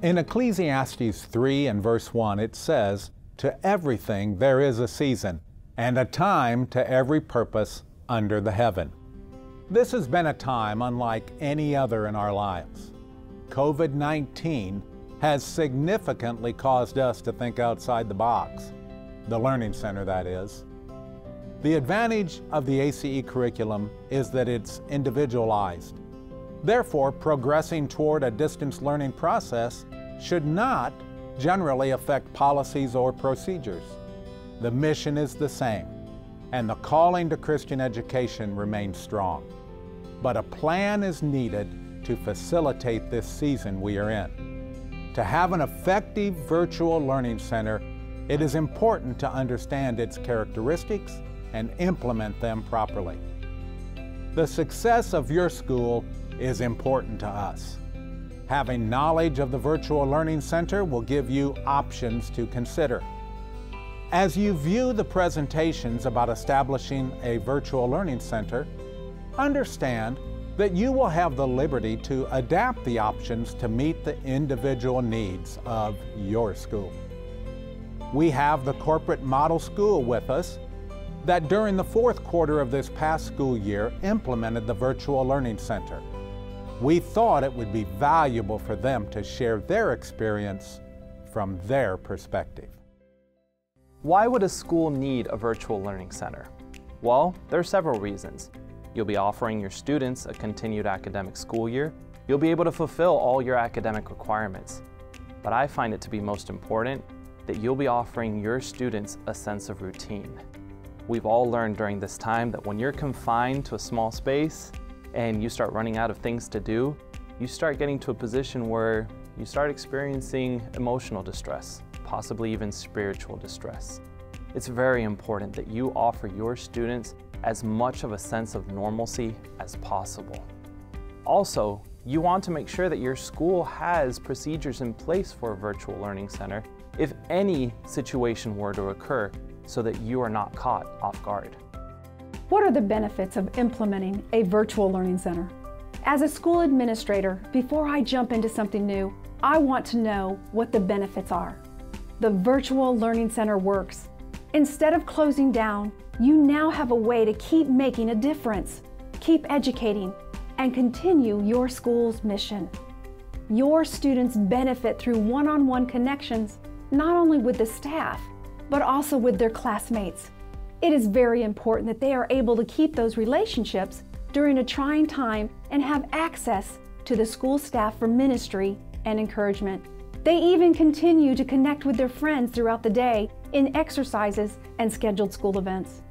In Ecclesiastes 3 and verse 1, it says, "To everything there is a season, and a time to every purpose under the heaven." This has been a time unlike any other in our lives. COVID-19 has significantly caused us to think outside the box, the Learning Center, that is. The advantage of the ACE curriculum is that it's individualized. Therefore, progressing toward a distance learning process should not generally affect policies or procedures. The mission is the same, and the calling to Christian education remains strong. But a plan is needed to facilitate this season we are in. To have an effective virtual learning center, it is important to understand its characteristics and implement them properly. The success of your school is important to us. Having knowledge of the Virtual Learning Center will give you options to consider. As you view the presentations about establishing a Virtual Learning Center, understand that you will have the liberty to adapt the options to meet the individual needs of your school. We have the corporate model school with us that during the fourth quarter of this past school year implemented the Virtual Learning Center. We thought it would be valuable for them to share their experience from their perspective. Why would a school need a virtual learning center? Well, there are several reasons. You'll be offering your students a continued academic school year. You'll be able to fulfill all your academic requirements. But I find it to be most important that you'll be offering your students a sense of routine. We've all learned during this time that when you're confined to a small space and you start running out of things to do, you start getting to a position where you start experiencing emotional distress, possibly even spiritual distress. It's very important that you offer your students as much of a sense of normalcy as possible. Also, you want to make sure that your school has procedures in place for a virtual learning center if any situation were to occur so that you are not caught off guard. What are the benefits of implementing a virtual learning center? As a school administrator, before I jump into something new, I want to know what the benefits are. The virtual learning center works. Instead of closing down, you now have a way to keep making a difference, keep educating, and continue your school's mission. Your students benefit through one-on-one connections, not only with the staff, but also with their classmates. It is very important that they are able to keep those relationships during a trying time and have access to the school staff for ministry and encouragement. They even continue to connect with their friends throughout the day in exercises and scheduled school events.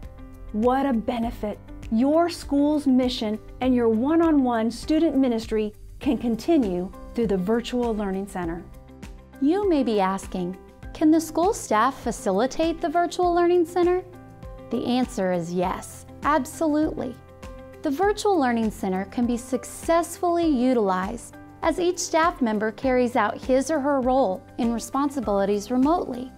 What a benefit! Your school's mission and your one-on-one student ministry can continue through the Virtual Learning Center. You may be asking, can the school staff facilitate the Virtual Learning Center? The answer is yes, absolutely. The Virtual Learning Center can be successfully utilized as each staff member carries out his or her role and responsibilities remotely.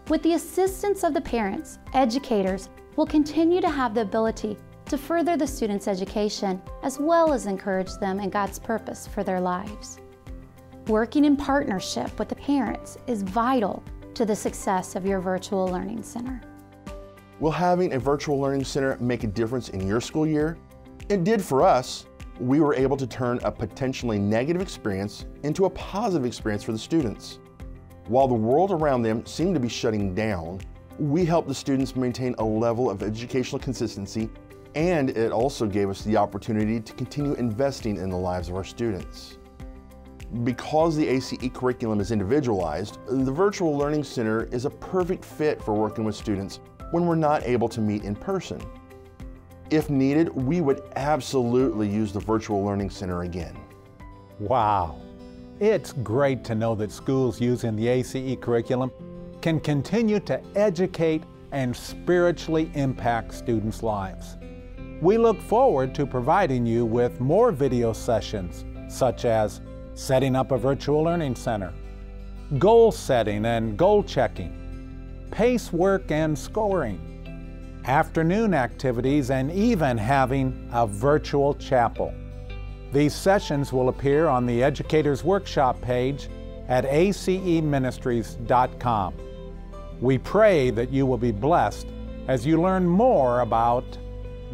With the assistance of the parents, educators will continue to have the ability to further the students' education as well as encourage them in God's purpose for their lives. Working in partnership with the parents is vital to the success of your Virtual Learning Center. Will having a Virtual Learning Center make a difference in your school year? It did for us. We were able to turn a potentially negative experience into a positive experience for the students. While the world around them seemed to be shutting down, we helped the students maintain a level of educational consistency, and it also gave us the opportunity to continue investing in the lives of our students. Because the ACE curriculum is individualized, the Virtual Learning Center is a perfect fit for working with students when we're not able to meet in person. If needed, we would absolutely use the Virtual Learning Center again. Wow! It's great to know that schools using the ACE curriculum can continue to educate and spiritually impact students' lives. We look forward to providing you with more video sessions, such as setting up a virtual learning center, goal setting and goal checking, pace work and scoring, afternoon activities, and even having a virtual chapel. These sessions will appear on the Educators Workshop page at aceministries.com. We pray that you will be blessed as you learn more about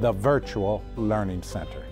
the Virtual Learning Center.